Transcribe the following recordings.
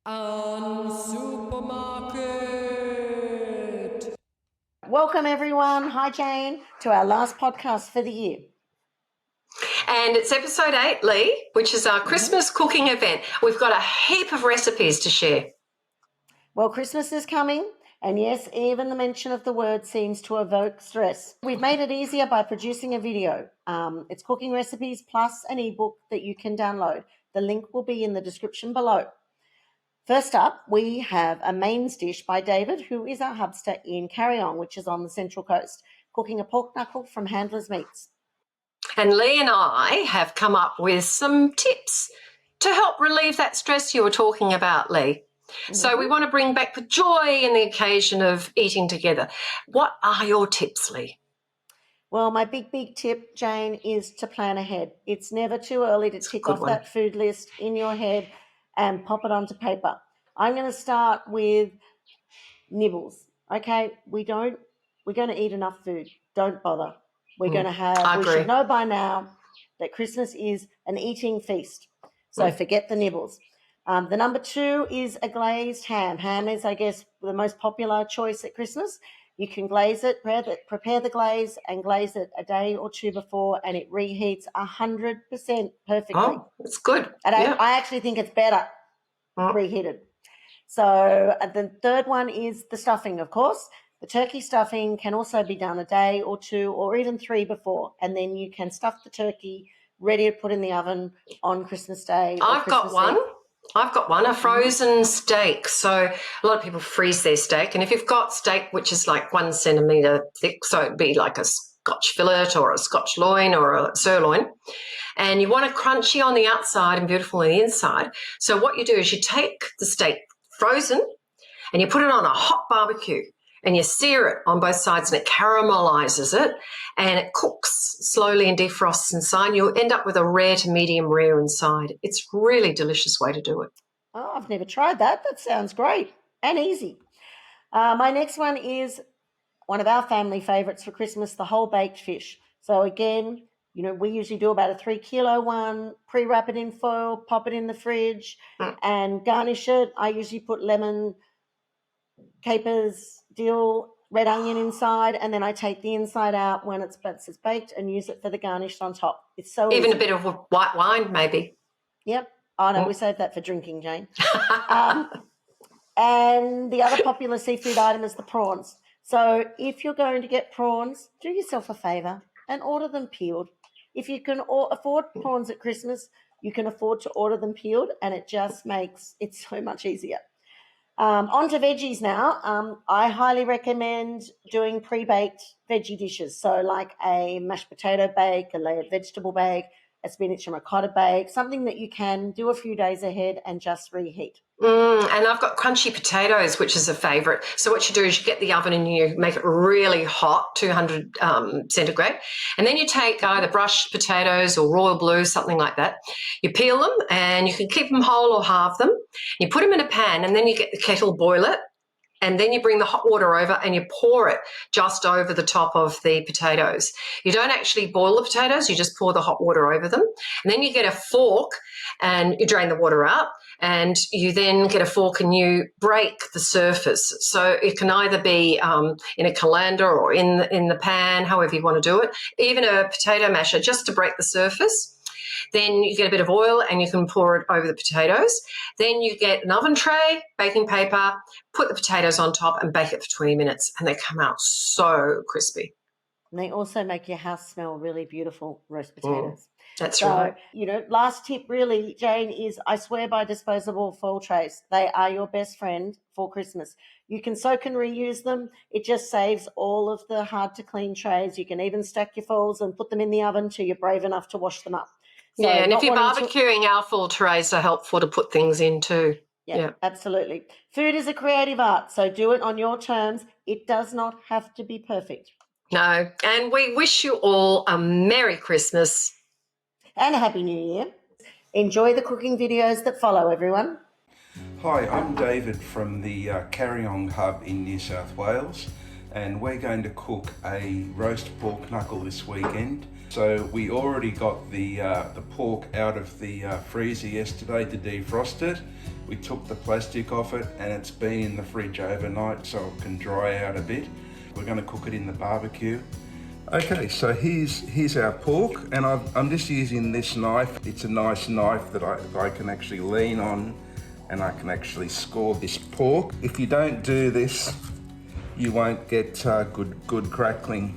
and supermarket. Welcome everyone. Hi Jane, to our last podcast for the year. And it's episode 8, Leigh, which is our Christmas cooking event. We've got a heap of recipes to share. Well, Christmas is coming, and yes, even the mention of the word seems to evoke stress. We've made it easier by producing a video. It's cooking recipes plus an ebook that you can download. The link will be in the description below. First up, we have a mains dish by David, who is our hubster in Carryong, which is on the Central Coast, cooking a pork knuckle from Handler's Meats. And Leigh and I have come up with some tips to help relieve that stress you were talking about, Leigh. So we want to bring back the joy and the occasion of eating together. What are your tips, Leigh? Well, my big tip, Jane, is to plan ahead. It's never too early to tick off that food list in your head and pop it onto paper. I'm going to start with nibbles. Okay, we're going to eat enough food. Don't bother. We're going to have, we should know by now that Christmas is an eating feast. So forget the nibbles. The number 2 is a glazed ham. Ham is, I guess, the most popular choice at Christmas. You can glaze it, prepare the glaze and glaze it a day or two before, and it reheats 100% perfectly. Oh, it's good. And I actually think it's better reheated. So the third one is the stuffing, of course. The turkey stuffing can also be done a day or 2 or even 3 before, and then you can stuff the turkey ready to put in the oven on Christmas Day. I've got one, a frozen steak. So a lot of people freeze their steak. And if you've got steak which is like 1 centimetre thick, so it'd be like a Scotch fillet or a Scotch loin or a sirloin, and you want it crunchy on the outside and beautiful on the inside. So what you do is you take the steak frozen and you put it on a hot barbecue and you sear it on both sides and it caramelizes it and it cooks slowly and defrosts inside. You'll end up with a rare to medium rare inside. It's a really delicious way to do it. Oh, I've never tried that. That sounds great and easy. My next one is one of our family favourites for Christmas, the whole baked fish. So again, we usually do about a 3 kilo one, pre-wrap it in foil, pop it in the fridge and garnish it. I usually put lemon, capers, dill, red onion inside, and then I take the inside out when it's baked and use it for the garnish on top. It's so even easy. A bit of white wine, maybe. Yep. Oh no, we save that for drinking, Jane. And the other popular seafood item is the prawns. So if you're going to get prawns, do yourself a favour and order them peeled. If you can afford prawns at Christmas, you can afford to order them peeled, and it just makes it so much easier. On to veggies now. I highly recommend doing pre-baked veggie dishes. So like a mashed potato bake, a layered vegetable bake, a spinach and ricotta bake, something that you can do a few days ahead and just reheat. And I've got crunchy potatoes, which is a favourite. So what you do is you get the oven and you make it really hot, 200 centigrade, and then you take either brushed potatoes or royal blue, something like that. You peel them and you can keep them whole or halve them. You put them in a pan and then you get the kettle, boil it, and then you bring the hot water over and you pour it just over the top of the potatoes. You don't actually boil the potatoes, you just pour the hot water over them. And then you get a fork and you drain the water out, and you then get a fork and you break the surface. So it can either be in a colander or in the pan, however you want to do it, even a potato masher just to break the surface. Then you get a bit of oil and you can pour it over the potatoes. Then you get an oven tray, baking paper, put the potatoes on top and bake it for 20 minutes, and they come out so crispy. And they also make your house smell really beautiful, roast potatoes. That's right. Last tip really, Jane, is I swear by disposable foil trays. They are your best friend for Christmas. You can soak and reuse them. It just saves all of the hard-to-clean trays. You can even stack your foils and put them in the oven till you're brave enough to wash them up. So and if you're barbecuing, our full trays are helpful to put things in too. Yeah, absolutely. Food is a creative art, so do it on your terms. It does not have to be perfect. No, and we wish you all a Merry Christmas. And a Happy New Year. Enjoy the cooking videos that follow, everyone. Hi, I'm David from the Carryong Hub in New South Wales, and we're going to cook a roast pork knuckle this weekend. So we already got the pork out of the freezer yesterday to defrost it. We took the plastic off it and it's been in the fridge overnight so it can dry out a bit. We're going to cook it in the barbecue. Okay, so here's our pork, and I'm just using this knife. It's a nice knife that I can actually lean on, and I can actually score this pork. If you don't do this, you won't get good crackling,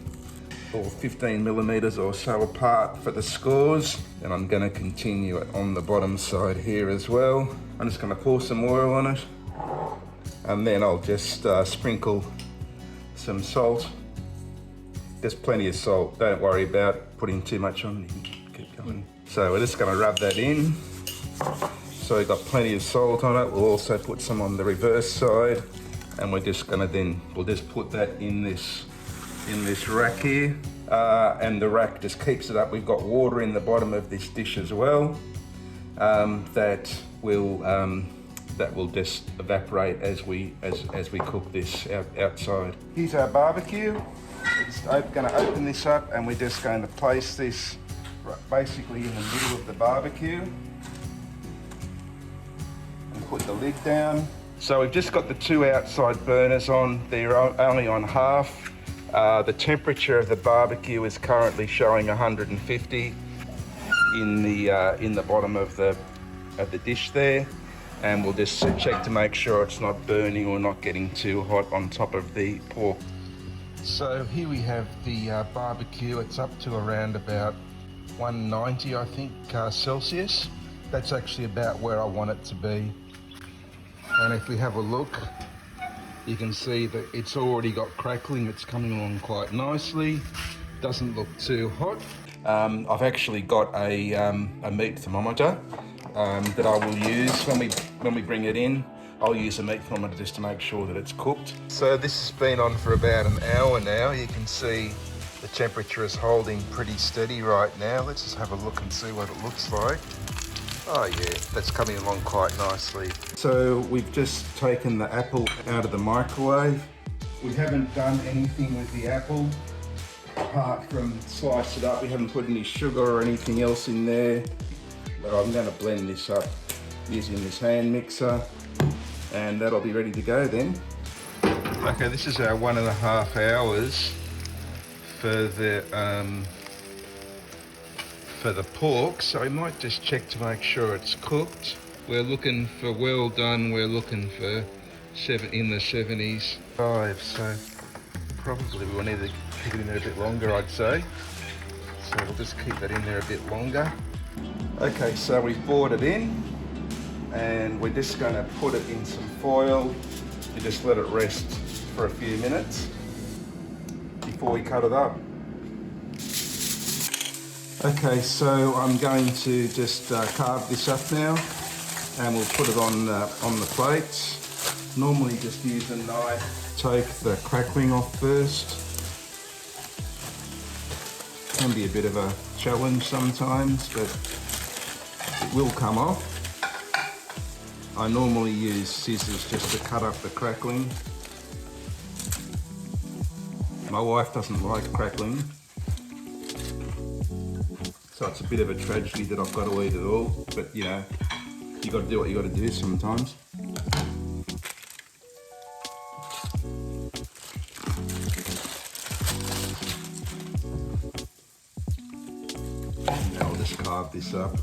or 15 millimeters or so apart for the scores. And I'm going to continue it on the bottom side here as well. I'm just going to pour some oil on it, and then I'll just sprinkle some salt. There's plenty of salt, don't worry about putting too much on, you can keep going. So we're just going to rub that in. So we've got plenty of salt on it. We'll also put some on the reverse side, and we're just going to we'll just put that in this rack here, and the rack just keeps it up. We've got water in the bottom of this dish as well, that will just evaporate as we cook this outside. Here's our barbecue. We're just going to open this up, and we're just going to place this basically in the middle of the barbecue and put the lid down. So we've just got the two outside burners on. They're only on half. The temperature of the barbecue is currently showing 150 in the bottom of the dish there, and we'll just check to make sure it's not burning or not getting too hot on top of the pork. So here we have the barbecue. It's up to around about 190, I think, Celsius. That's actually about where I want it to be. And if we have a look, you can see that it's already got crackling. It's coming along quite nicely. Doesn't look too hot. I've actually got a meat thermometer that I will use when we bring it in. I'll use a meat thermometer just to make sure that it's cooked. So this has been on for about an hour now. You can see the temperature is holding pretty steady right now. Let's just have a look and see what it looks like. Oh yeah, that's coming along quite nicely. So we've just taken the apple out of the microwave. We haven't done anything with the apple apart from slice it up. We haven't put any sugar or anything else in there. But I'm going to blend this up using this hand mixer, and that'll be ready to go then. Okay, this is our 1.5 hours for the pork, so we might just check to make sure it's cooked. We're looking for well done. We're looking for in the 70s. So probably we'll need to keep it in there a bit longer, I'd say. So we'll just keep that in there a bit longer. Okay, so we've poured it in, and we're just going to put it in some foil and just let it rest for a few minutes before we cut it up. Okay, so I'm going to just carve this up now, and we'll put it on the plates. Normally just use a knife, take the crackling off first. Can be a bit of a challenge sometimes, but it will come off. I normally use scissors just to cut up the crackling. My wife doesn't like crackling, so it's a bit of a tragedy that I've got to eat it all, but you know, you got to do what you got to do sometimes. Now I'll just carve this up.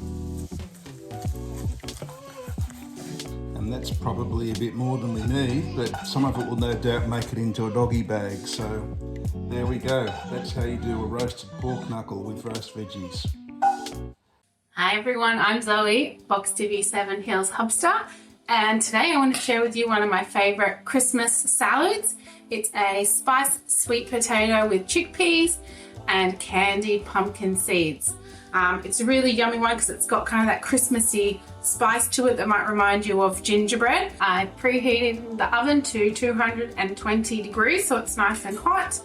And that's probably a bit more than we need, but some of it will no doubt make it into a doggy bag. So there we go. That's how you do a roasted pork knuckle with roast veggies. Hi everyone, I'm Zoe, Box TV 7 Hills Hubster, and today I want to share with you one of my favourite Christmas salads. It's a spiced sweet potato with chickpeas and candied pumpkin seeds. It's a really yummy one because it's got kind of that Christmassy spice to it that might remind you of gingerbread. I preheated the oven to 220 degrees so it's nice and hot.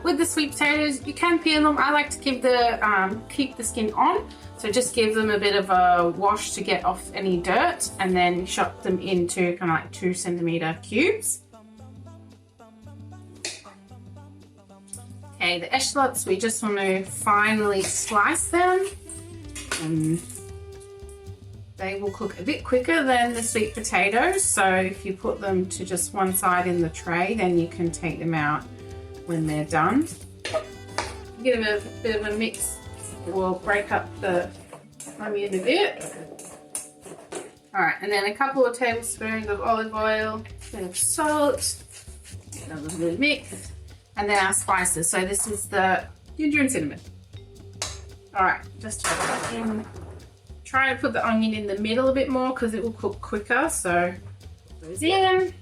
With the sweet potatoes, you can peel them. I like to keep the skin on, so just give them a bit of a wash to get off any dirt, and then chop them into kind of like 2 centimeter cubes. Okay, the echalotts, we just want to finely slice them. They will cook a bit quicker than the sweet potatoes, so if you put them to just one side in the tray, then you can take them out when they're done. Give it a bit of a mix. We'll break up the onion a bit. Alright, and then a couple of tablespoons of olive oil, a bit of salt, another little mix, and then our spices. So this is the ginger and cinnamon. Alright, just put that in. Try to put the onion in the middle a bit more because it will cook quicker. So put those in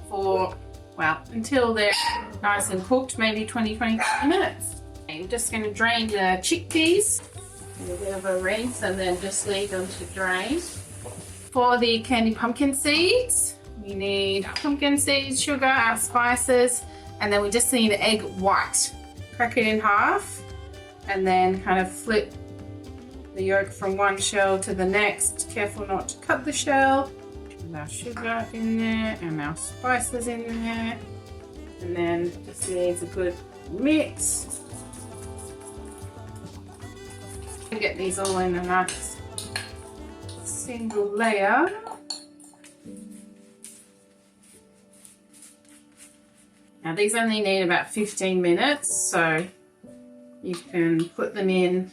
for, well, until they're nice and cooked, maybe 20-25 minutes. Okay, I'm just going to drain the chickpeas. A bit of a rinse and then just leave them to drain. For the candied pumpkin seeds, we need pumpkin seeds, sugar, our spices, and then we just need an egg white. Crack it in half and then kind of flip the yolk from one shell to the next. Careful not to cut the shell. And our sugar in there and our spices in there. And then just needs a good mix. Get these all in a nice single layer. Now these only need about 15 minutes, so you can put them in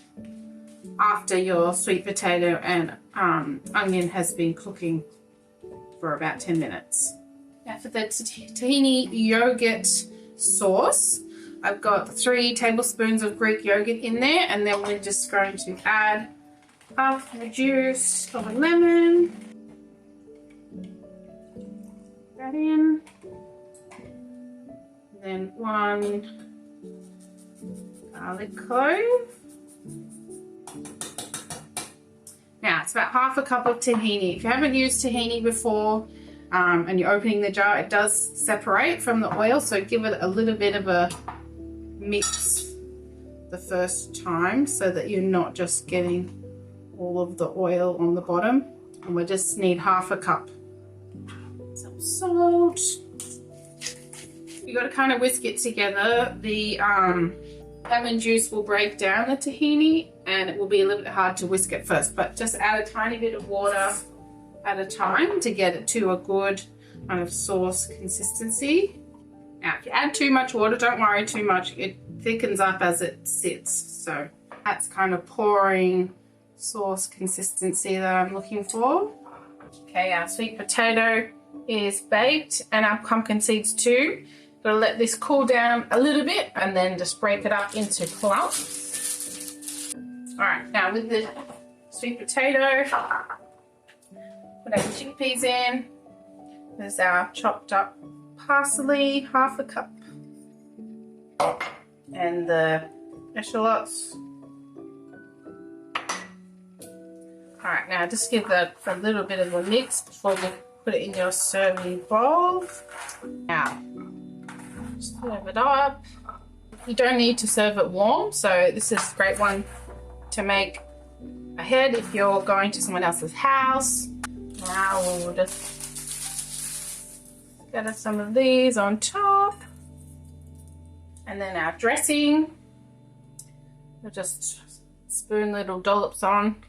after your sweet potato and onion has been cooking for about 10 minutes. Now for the tahini yogurt sauce, I've got 3 tablespoons of Greek yogurt in there, and then we're just going to add half the juice of a lemon. Put that in. And then 1 garlic clove. Now it's about half a cup of tahini. If you haven't used tahini before and you're opening the jar, it does separate from the oil, so give it a little bit of a mix the first time so that you're not just getting all of the oil on the bottom. And we just need half a cup. Some salt. You got to kind of whisk it together. The lemon juice will break down the tahini and it will be a little bit hard to whisk it first, but just add a tiny bit of water at a time to get it to a good kind of sauce consistency. Now, if you add too much water, don't worry too much. It thickens up as it sits. So that's kind of pouring sauce consistency that I'm looking for. Okay, our sweet potato is baked and our pumpkin seeds too. Gotta let this cool down a little bit and then just break it up into clumps. All right, now with the sweet potato, put our chickpeas in. There's our chopped up parsley, half a cup, and the echalotts. All right, now just give that a little bit of a mix before you put it in your serving bowl. Now, serve it up. You don't need to serve it warm, so this is a great one to make ahead if you're going to someone else's house. Now we'll just get us some of these on top. And then our dressing. We'll just spoon little dollops on.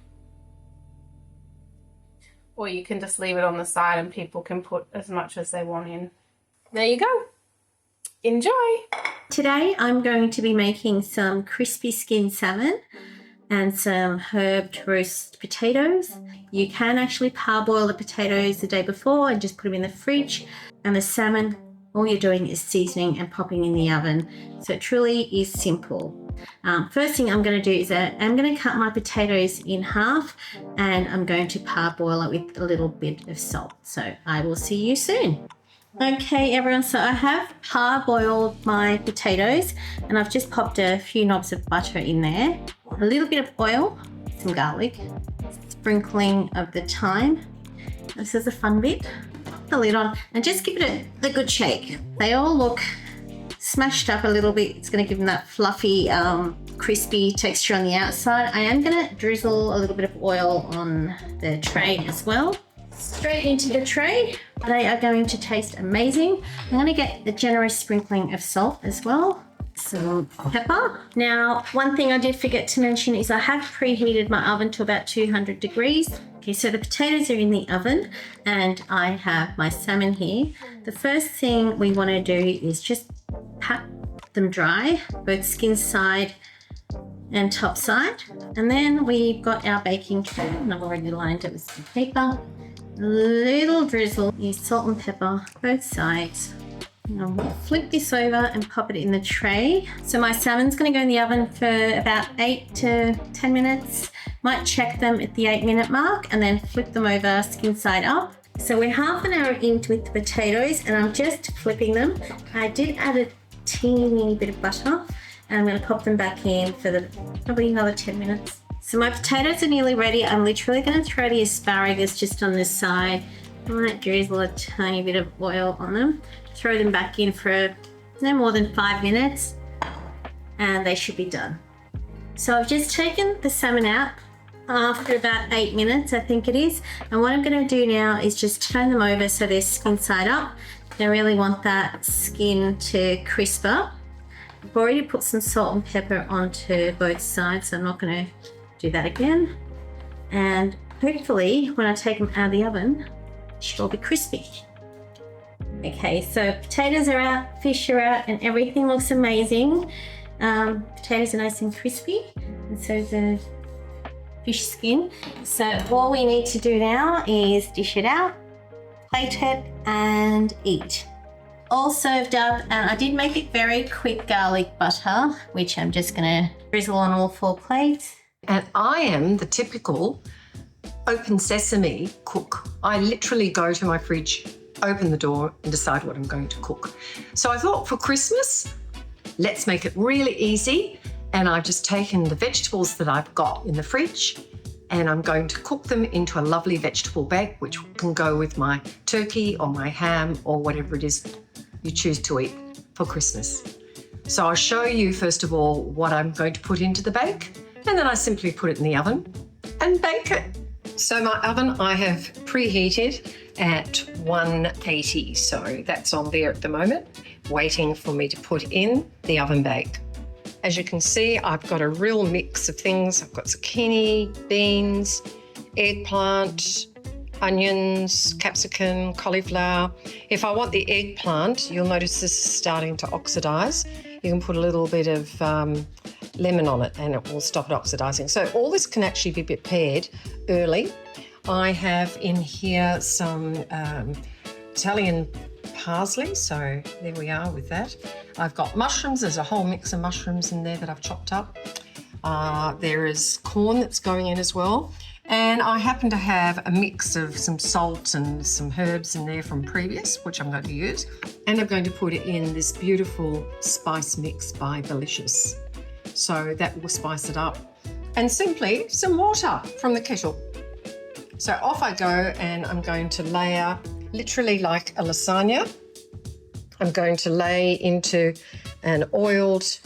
Or you can just leave it on the side and people can put as much as they want in. There you go. Enjoy. Today I'm going to be making some crispy skin salmon and some herbed roast potatoes. You can actually parboil the potatoes the day before and just put them in the fridge. And the salmon, all you're doing is seasoning and popping in the oven. So it truly is simple. First thing I'm going to do is I'm going to cut my potatoes in half and I'm going to parboil it with a little bit of salt. So I will see you soon. Okay everyone, so I have parboiled my potatoes and I've just popped a few knobs of butter in there, a little bit of oil, some garlic, sprinkling of the thyme. This is a fun bit. Put the lid on and just give it a good shake. They all look smashed up a little bit. It's going to give them that fluffy, crispy texture on the outside. I am going to drizzle a little bit of oil on the tray as well. Straight into the tray. They are going to taste amazing. I'm going to get the generous sprinkling of salt as well. some pepper. Now, one thing I did forget to mention is I have preheated my oven to about 200 degrees. Okay, so the potatoes are in the oven and I have my salmon here. The first thing we want to do is just pat them dry, both skin side and top side. And then we've got our baking tray, and I've already lined it with some paper. Little drizzle is salt and pepper, both sides. And I'll flip this over and pop it in the tray. So my salmon's going to go in the oven for about 8 to 10 minutes. Might check them at the 8-minute mark and then flip them over skin side up. So we're half an hour into with the potatoes and I'm just flipping them. I did add a teeny bit of butter and I'm going to pop them back in for probably another 10 minutes. So my potatoes are nearly ready. I'm literally going to throw the asparagus just on the side. I might drizzle a tiny bit of oil on them. Throw them back in for no more than 5 minutes and they should be done. So I've just taken the salmon out after about 8 minutes, I think it is. And what I'm going to do now is just turn them over so they're skin side up. I really want that skin to crisp up. I've already put some salt and pepper onto both sides, so I'm not going to do that again. And hopefully when I take them out of the oven, it should all be crispy. Okay, so potatoes are out, fish are out, and everything looks amazing. Potatoes are nice and crispy, and so the fish skin. So all we need to do now is dish it out, plate it, and eat. All served up, and I did make it very quick garlic butter, which I'm just gonna drizzle on all 4 plates. And I am the typical open sesame cook. I literally go to my fridge, open the door and decide what I'm going to cook. So I thought for Christmas, let's make it really easy. And I've just taken the vegetables that I've got in the fridge and I'm going to cook them into a lovely vegetable bake, which can go with my turkey or my ham or whatever it is you choose to eat for Christmas. So I'll show you first of all what I'm going to put into the bake, and then I simply put it in the oven and bake it. So my oven I have preheated at 180, so that's on there at the moment, waiting for me to put in the oven bake. As you can see, I've got a real mix of things. I've got zucchini, beans, eggplant, onions, capsicum, cauliflower. If I want the eggplant, you'll notice this is starting to oxidise. You can put a little bit of lemon on it and it will stop it oxidising. So all this can actually be prepared early. I have in here some Italian parsley, so there we are with that. I've got mushrooms. There's a whole mix of mushrooms in there that I've chopped up. There is corn that's going in as well. And I happen to have a mix of some salt and some herbs in there from previous, which I'm going to use. And I'm going to put it in this beautiful spice mix by Delicious. So that will spice it up. And simply some water from the kettle. So off I go, and I'm going to layer, literally like a lasagna. I'm going to lay into an oiled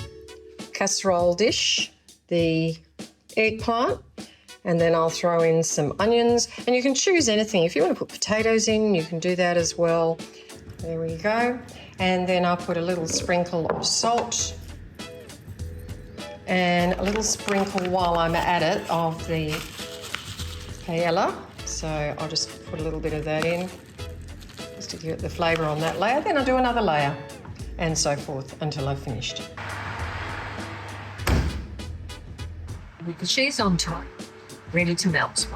casserole dish the eggplant, and then I'll throw in some onions, and you can choose anything. If you want to put potatoes in, you can do that as well. There we go. And then I'll put a little sprinkle of salt and a little sprinkle while I'm at it of the paella. So I'll just put a little bit of that in just to give it the flavour on that layer. Then I'll do another layer and so forth until I've finished. With the cheese on top, ready to melt.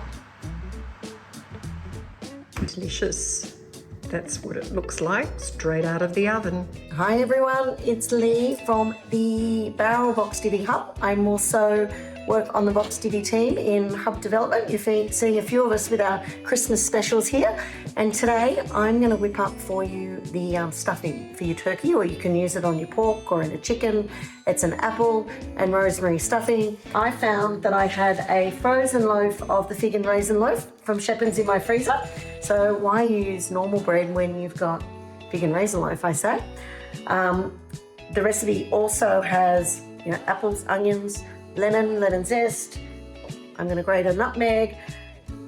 Delicious. That's what it looks like, straight out of the oven. Hi everyone, it's Leigh from the Barrel Box Divvy Hub. I'm also work on the Box Divvy team in Hub Development. You're seeing a few of us with our Christmas specials here. And today I'm going to whip up for you the stuffing for your turkey, or you can use it on your pork or in a chicken. It's an apple and rosemary stuffing. I found that I had a frozen loaf of the fig and raisin loaf from Shepard's in my freezer. So why use normal bread when you've got fig and raisin loaf, I say. The recipe also has apples, onions, lemon zest. I'm going to grate a nutmeg.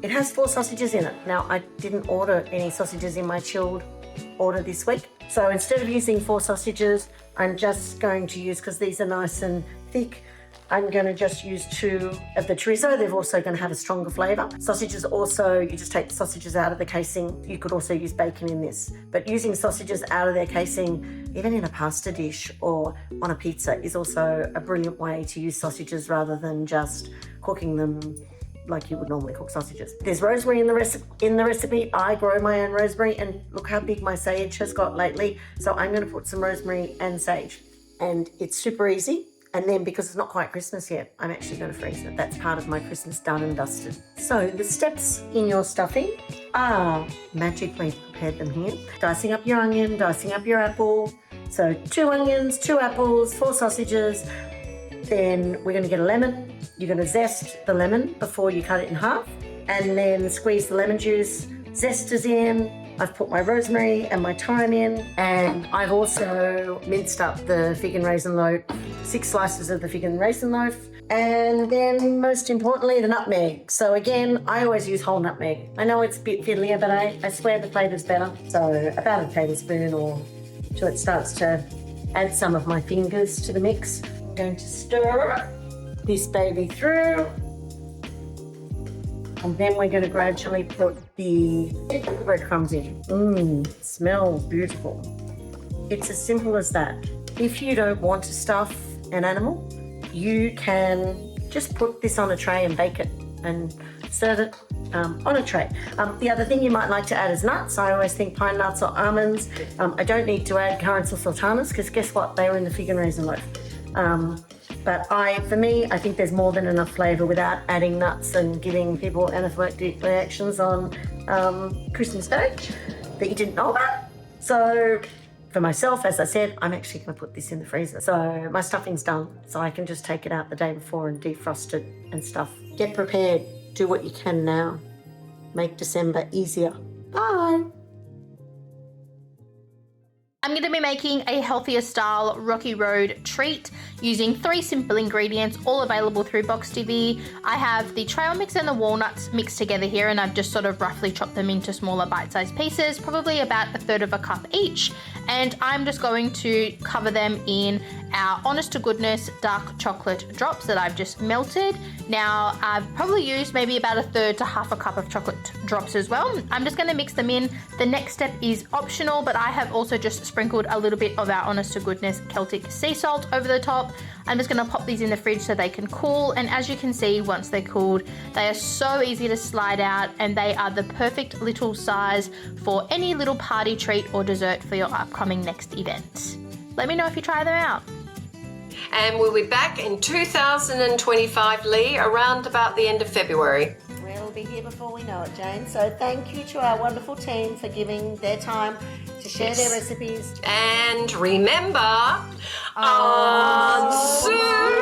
It has 4 sausages in it. Now, I didn't order any sausages in my chilled order this week. So instead of using 4 sausages, I'm just going to use, because these are nice and thick, I'm going to just use 2 of the chorizo. They're also going to have a stronger flavour. Sausages also, you just take the sausages out of the casing. You could also use bacon in this. But using sausages out of their casing, even in a pasta dish or on a pizza, is also a brilliant way to use sausages rather than just cooking them like you would normally cook sausages. There's rosemary in the recipe. I grow my own rosemary, and look how big my sage has got lately. So I'm going to put some rosemary and sage. And it's super easy. And then, because it's not quite Christmas yet, I'm actually going to freeze it. That's part of my Christmas done and dusted. So the steps in your stuffing are magically prepared them here. Dicing up your onion, dicing up your apple. So 2 onions, 2 apples, 4 sausages. Then we're going to get a lemon. You're going to zest the lemon before you cut it in half. And then squeeze the lemon juice. Zest is in. I've put my rosemary and my thyme in, and I've also minced up the fig and raisin loaf, 6 slices of the fig and raisin loaf, and then most importantly, the nutmeg. So again, I always use whole nutmeg. I know it's a bit fiddlier, but I swear the flavour's better. So about a tablespoon or till it starts to add some of my fingers to the mix. I'm going to stir this baby through. And then we're going to gradually put the breadcrumbs in. Smells beautiful. It's as simple as that. If you don't want to stuff an animal, you can just put this on a tray and bake it and serve it on a tray. The other thing you might like to add is nuts. I always think pine nuts or almonds. I don't need to add currants or sultanas because guess what? They were in the fig and raisin loaf. But for me, I think there's more than enough flavour without adding nuts and giving people anaphylactic reactions on Christmas Day that you didn't know about. So for myself, as I said, I'm actually going to put this in the freezer. So my stuffing's done, so I can just take it out the day before and defrost it and stuff. Get prepared. Do what you can now. Make December easier. Bye. I'm going to be making a healthier style Rocky Road treat using 3 simple ingredients, all available through Box TV. I have the trail mix and the walnuts mixed together here, and I've just sort of roughly chopped them into smaller bite-sized pieces, probably about 1/3 cup each. And I'm just going to cover them in our honest to goodness dark chocolate drops that I've just melted. Now I've probably used maybe about 1/3 to 1/2 cup of chocolate drops as well. I'm just going to mix them in. The next step is optional, but I have also just sprinkled a little bit of our honest to goodness Celtic sea salt over the top. I'm just going to pop these in the fridge so they can cool, and as you can see, once they're cooled, they are so easy to slide out, and they are the perfect little size for any little party treat or dessert for your upcoming next event. Let me know if you try them out. And we'll be back in 2025, Leigh, around about the end of February. We'll be here before we know it, Jane. So thank you to our wonderful team for giving their time to share their recipes. And remember, on soon.